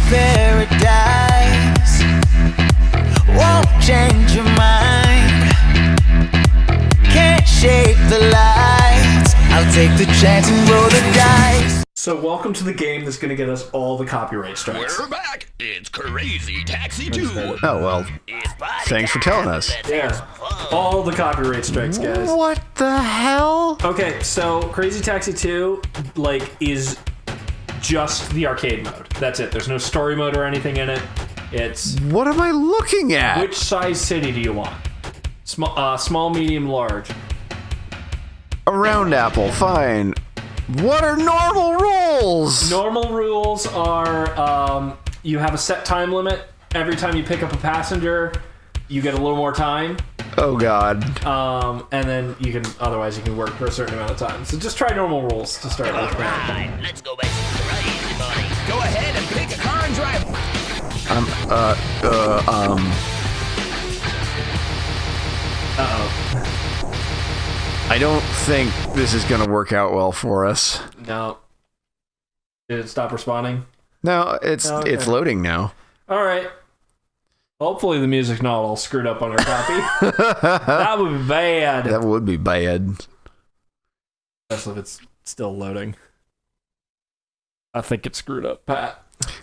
paradise won't change your mind. Can't shape the lights. I'll take the chance and roll the dice. So welcome to the game that's going to get us all the copyright strikes. We're back. It's Crazy Taxi 2. Oh, well, thanks for telling us. Yeah, all the copyright strikes, guys. What the hell? Okay, so Crazy Taxi 2, is just the arcade mode. That's it. There's no story mode or anything in it. It's... What am I looking at? Which size city do you want? Small, medium, large. A round apple, fine. What are normal rules? Normal rules are you have a set time limit. Every time you pick up a passenger, you get a little more time. Oh, God. And then you can work for a certain amount of time. So just try normal rules to start with. Alright, let's go back to Crazy Money. Go ahead and pick a car and drive. Uh-oh. I don't think this is going to work out well for us. No. Did it stop responding? No, it's loading now. All right. Hopefully the music's not all screwed up on our copy. That would be bad. That would be bad. Especially if it's still loading. I think it's screwed up, Pat.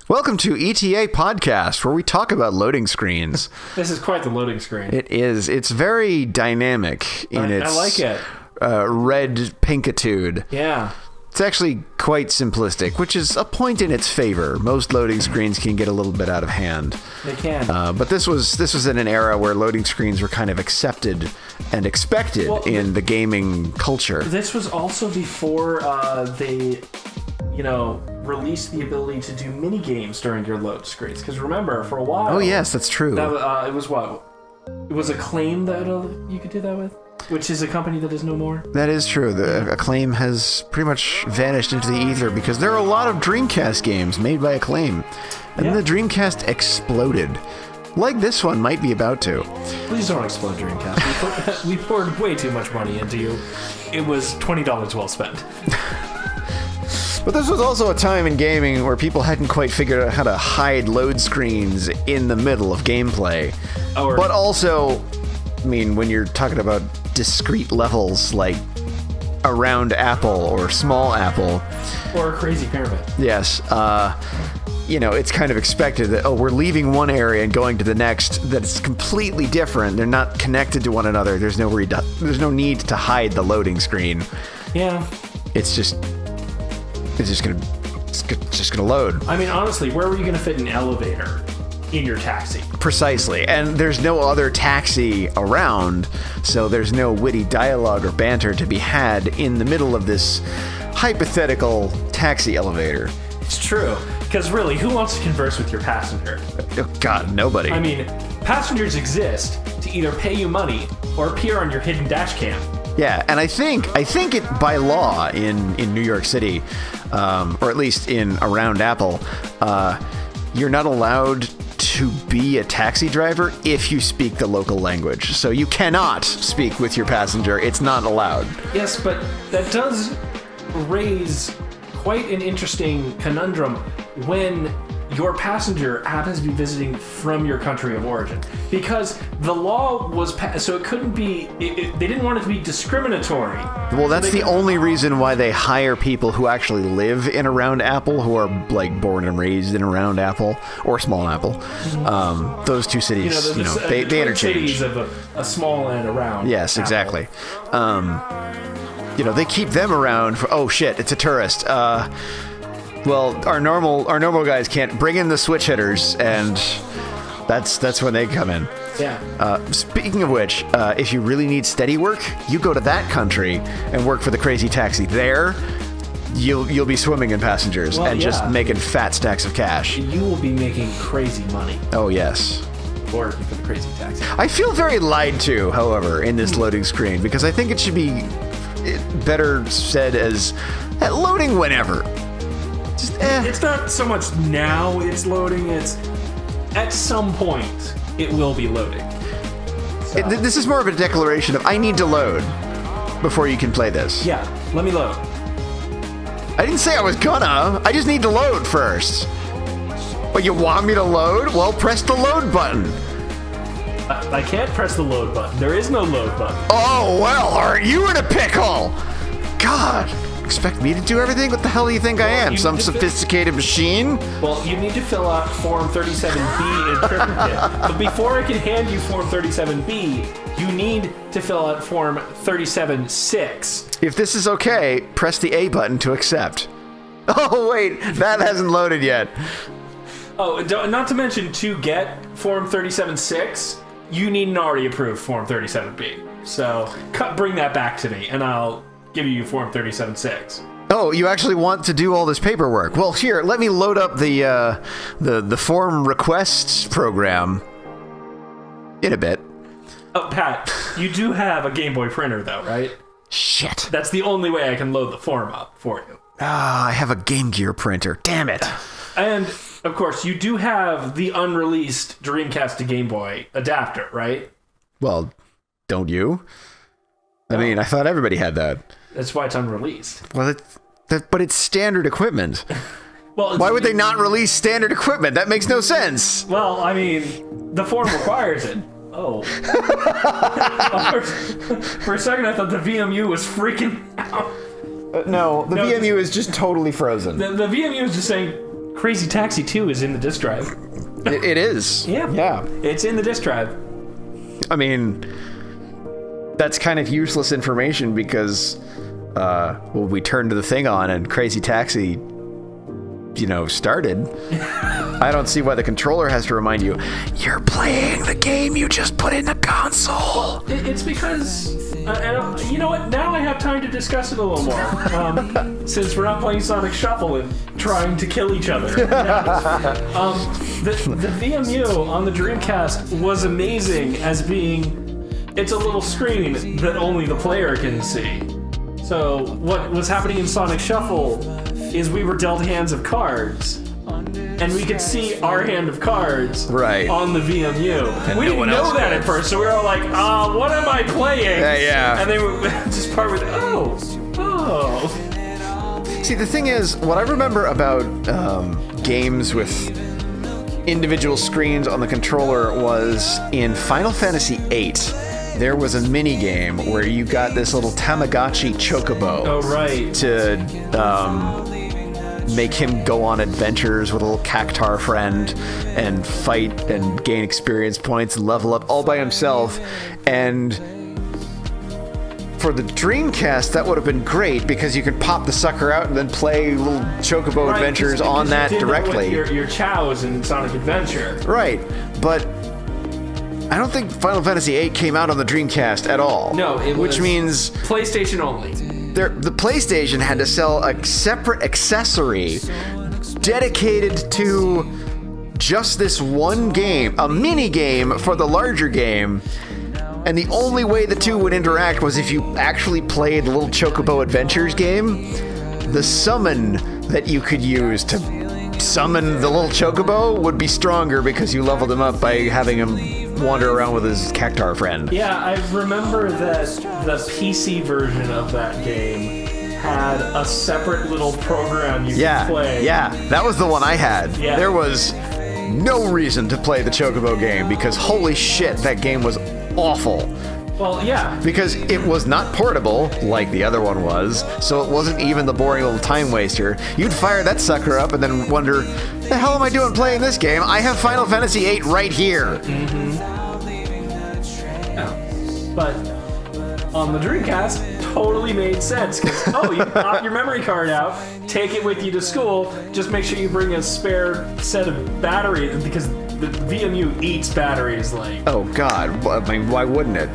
Welcome to ETA Podcast, where we talk about loading screens. This is quite the loading screen. It is. It's very dynamic in its I like it. Red pinkitude. Yeah. It's actually quite simplistic, which is a point in its favor. Most loading screens can get a little bit out of hand. They can. But this was in an era where loading screens were kind of accepted and expected in the gaming culture. This was also before they, released the ability to do mini games during your load screens. Because remember, for a while... Oh, yes, that's true. It was what? It was Acclaim that you could do that with? Which is a company that is no more. That is true. The Acclaim has pretty much vanished into the ether because there are a lot of Dreamcast games made by Acclaim. And the Dreamcast exploded. Like this one might be about to. Please don't explode Dreamcast. We poured way too much money into you. It was $20 well spent. But this was also a time in gaming where people hadn't quite figured out how to hide load screens in the middle of gameplay. But also, I mean, when you're talking about discrete levels like a round apple or small apple. Or a crazy pyramid. Yes. It's kind of expected that, we're leaving one area and going to the next that's completely different. They're not connected to one another. There's no need to hide the loading screen. Yeah. It's just gonna load. I mean, honestly, where were you gonna fit an elevator in your taxi? Precisely. And there's no other taxi around, so there's no witty dialogue or banter to be had in the middle of this hypothetical taxi elevator. It's true. Because really, who wants to converse with your passenger? Oh, God, nobody. I mean, passengers exist to either pay you money or appear on your hidden dash cam. Yeah, and I think it by law in New York City, or at least in around Apple, you're not allowed to be a taxi driver if you speak the local language. So you cannot speak with your passenger. It's not allowed. Yes, but that does raise quite an interesting conundrum when your passenger happens to be visiting from your country of origin. Because the law was passed, so it couldn't be, they didn't want it to be discriminatory. Well, that's the only reason why they hire people who actually live in around Apple, who are like born and raised in around Apple or small Apple. Those two cities, they interchange. Cities of a small and around. Yes, Apple. Exactly. They keep them around for, oh shit, it's a tourist. Well, our normal guys can't bring in the switch hitters, and that's when they come in. Yeah. Speaking of which, if you really need steady work, you go to that country and work for the Crazy Taxi. There, you'll be swimming in passengers just making fat stacks of cash. You will be making crazy money. Oh yes. Working for the Crazy Taxi. I feel very lied to, however, in this loading screen because I think it should be better said as loading whenever. It's not so much now it's loading, it's at some point it will be loading. So. This is more of a declaration of I need to load before you can play this. Yeah, let me load. I didn't say I was gonna. I just need to load first. But you want me to load? Well, press the load button. I can't press the load button. There is no load button. Oh, well, are you in a pickle? God, expect me to do everything? What the hell do you think I am? Some sophisticated machine? Well, you need to fill out Form 37B in triplicate. But before I can hand you Form 37B, you need to fill out Form 37-6. If this is okay, press the A button to accept. Oh, wait, that hasn't loaded yet. Oh, not to mention, to get Form 37-6, you need an already approved Form 37B. So bring that back to me, and I'll give you Form 37-6. Oh, you actually want to do all this paperwork? Well, here, let me load up the form requests program in a bit. Oh, Pat, you do have a Game Boy printer, though, right? Shit. That's the only way I can load the form up for you. Ah, I have a Game Gear printer. Damn it. And, of course, you do have the unreleased Dreamcast to Game Boy adapter, right? Well, don't you? I mean, I thought everybody had that. That's why it's unreleased. Well, but it's standard equipment. Well, why would they not release standard equipment? That makes no sense. Well, I mean, the form requires it. Oh. For a second, I thought the VMU was freaking out. No, the VMU is just totally frozen. The VMU is just saying, Crazy Taxi 2 is in the disk drive. It is. Yeah. It's in the disk drive. I mean, that's kind of useless information because, we turned the thing on and Crazy Taxi, started. I don't see why the controller has to remind you, you're playing the game you just put in the console. It's because, you know what, now I have time to discuss it a little more. Since we're not playing Sonic Shuffle and trying to kill each other. The VMU on the Dreamcast was amazing as being, it's a little screen that only the player can see. So what was happening in Sonic Shuffle is we were dealt hands of cards, and we could see our hand of cards on the VMU. And we didn't know that at first, so we were all like, what am I playing? Yeah. And they would just part with, oh. See, the thing is, what I remember about games with individual screens on the controller was in Final Fantasy VIII. There was a mini game where you got this little Tamagotchi chocobo. Oh, right. To make him go on adventures with a little cactar friend and fight and gain experience points and level up all by himself. And for the Dreamcast, that would have been great because you could pop the sucker out and then play little chocobo adventures on that directly. That with your chows in Sonic Adventure. Right, but I don't think Final Fantasy VIII came out on the Dreamcast at all. No, it was which means PlayStation only. The PlayStation had to sell a separate accessory dedicated to just this one game, a mini game for the larger game. And the only way the two would interact was if you actually played the little Chocobo Adventures game. The summon that you could use to summon the little Chocobo would be stronger because you leveled him up by having him wander around with his cactar friend. Yeah, I remember that the PC version of that game had a separate little program you could play. Yeah, that was the one I had. Yeah. There was no reason to play the Chocobo game because holy shit, that game was awful. Well, yeah. Because it was not portable, like the other one was, so it wasn't even the boring little time waster. You'd fire that sucker up and then wonder, the hell am I doing playing this game? I have Final Fantasy VIII right here. Mm-hmm. Yeah. But on the Dreamcast, totally made sense. Because, you pop your memory card out, take it with you to school, just make sure you bring a spare set of batteries, because the VMU eats batteries like... Oh, God. I mean, why wouldn't it?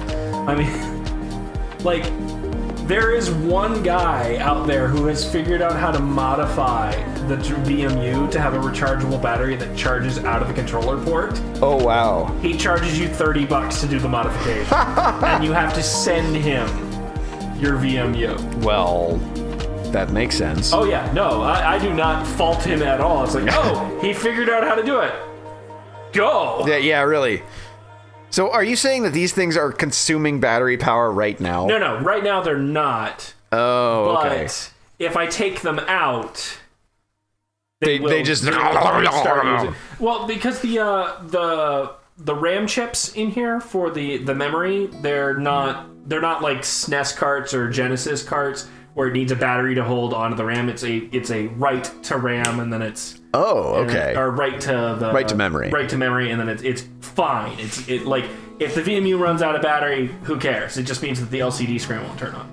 I mean, like, there is one guy out there who has figured out how to modify the VMU to have a rechargeable battery that charges out of the controller port. Oh, wow. He charges you $30 to do the modification. And you have to send him your VMU. Well, that makes sense. Oh, yeah. No, I do not fault him at all. It's like, he figured out how to do it. Go! Yeah, really. So are you saying that these things are consuming battery power right now? No. Right now they're not. Oh, okay. But if I take them out, They just start using. Well, because the RAM chips in here for the memory, they're not like SNES carts or Genesis carts where it needs a battery to hold onto the RAM. It's a write to RAM, and then it's or write to memory, and then it's fine. It like if the VMU runs out of battery, who cares? It just means that the LCD screen won't turn on.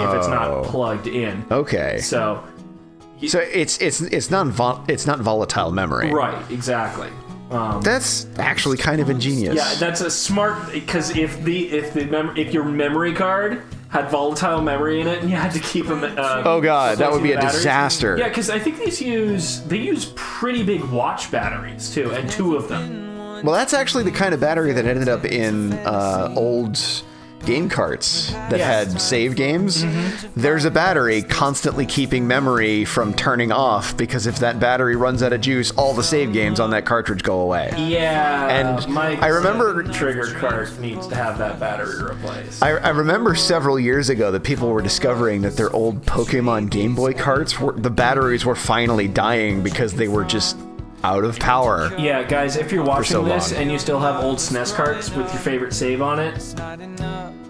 If it's not plugged in. Okay. So it's not volatile memory. Right. Exactly. That's actually kind of ingenious. Yeah, that's a smart, because if your memory card had volatile memory in it and you had to keep them. Oh god, that would be a disaster. Yeah, because I think they use pretty big watch batteries too, and 2 of them. Well, that's actually the kind of battery that ended up in old game carts that had save games. There's a battery constantly keeping memory from turning off, because if that battery runs out of juice, all the save games on that cartridge go away. Yeah, and I remember trigger cart needs to have that battery replaced. I remember several years ago that people were discovering that their old Pokemon Game Boy carts the batteries were finally dying because they were just out of power. Yeah, guys, if you're watching this and you still have old SNES carts with your favorite save on it,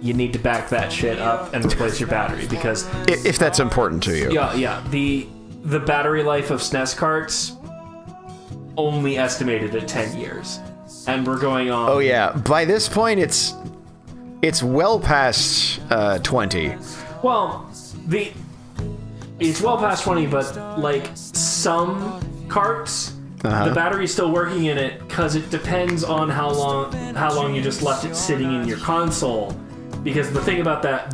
you need to back that shit up and replace your battery, because if that's important to you. Yeah. The battery life of SNES carts only estimated at 10 years, and we're going on. Oh yeah, by this point it's well past 20. Well, it's well past 20, but like some carts. The battery's still working in it because it depends on how long you just left it sitting in your console. Because the thing about that,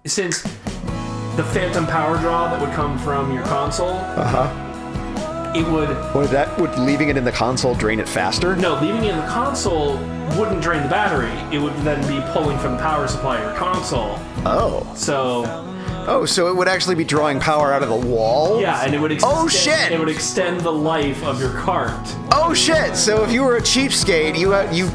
since the phantom power draw that would come from your console, it would leaving it in the console drain it faster? No, leaving it in the console wouldn't drain the battery. It would then be pulling from the power supply of your console. So it would actually be drawing power out of the wall? Yeah, and it would shit! It would extend the life of your cart. Oh shit! So if you were a cheapskate, you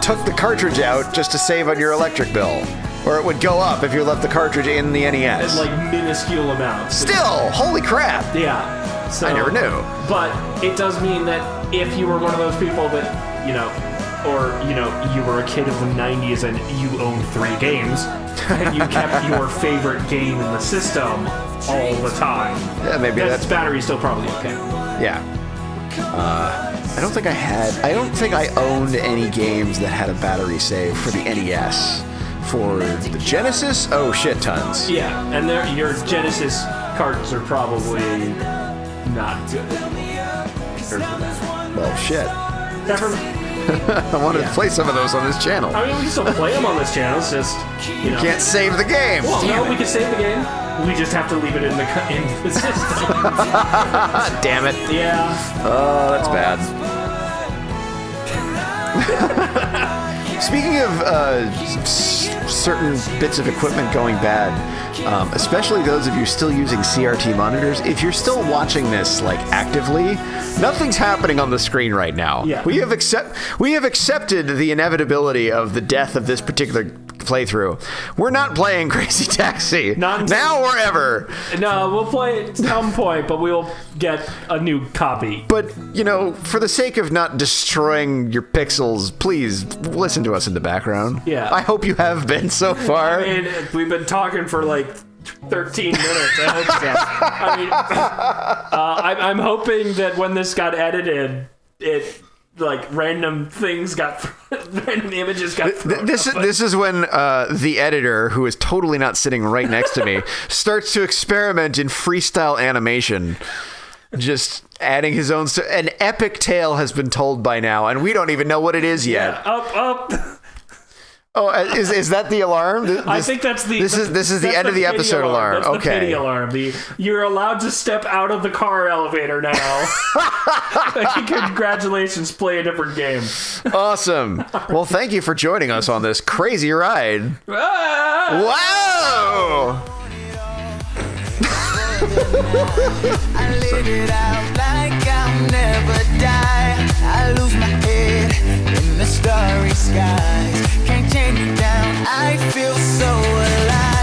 took the cartridge out just to save on your electric bill. Or it would go up if you left the cartridge in the NES. At like minuscule amounts. Still! Holy crap! Yeah. So, I never knew. But it does mean that if you were one of those people that, you were a kid of the 90s and you owned 3 games, and you kept your favorite game in the system all the time. Yeah, maybe that's battery's still probably okay. Yeah. I don't think I owned any games that had a battery save for the NES. For the Genesis, shit tons. Yeah, and your Genesis carts are probably not good. Well, shit. I wanted to play some of those on this channel. I mean, we can still play them on this channel. It's just you can't save the game. Well, no, we can save the game. We just have to leave it in the system. Damn it. Yeah. Oh, that's bad. Speaking of certain bits of equipment going bad, especially those of you still using CRT monitors, if you're still watching this like actively, nothing's happening on the screen right now. Yeah. We have accepted the inevitability of the death of this particular playthrough. We're not playing Crazy Taxi. Now or ever. No, we'll play it at some point, but we'll get a new copy. But, for the sake of not destroying your pixels, please listen to us in the background. Yeah. I hope you have been so far. I mean, we've been talking for like 13 minutes. I hope so. I mean, I'm hoping that when this got edited, random images got thrown This is when the editor, who is totally not sitting right next to me, starts to experiment in freestyle animation, just adding his own an epic tale has been told by now, and we don't even know what it is yet. Yeah, up. Oh, is that the alarm? I think that's the. This is the end of the episode alarm. That's okay. The pity alarm. You're allowed to step out of the car elevator now. Congratulations, play a different game. Awesome. Well, thank you for joining us on this crazy ride. Wow! I live it out like I'll never die. I lose my head in the starry skies. Can't tame me down, I feel so alive.